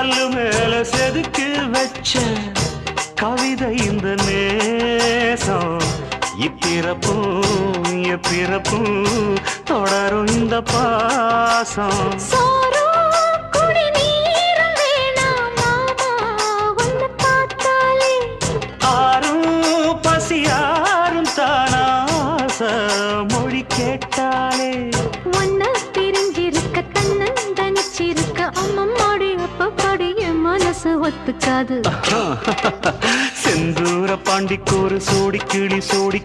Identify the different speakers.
Speaker 1: கல்லு மேல செதுக்கு வச்ச கவிதை இந்த நேசம் இப்பிறப்பும் எப்பிறப்பும் தொடரும் இந்த பாசம் ஆரும் பசியாரும் தானாச மொழி கேட்டாலே
Speaker 2: ஒன்ன பிரிஞ்சிருக்க தன்னன் தனிச்சிருக்க அம்மம்மாடி அப்பப்படி என் மனசு ஒத்துக்காது
Speaker 1: செந்தூர பாண்டிக்கு ஒரு சோடி கிளி கூட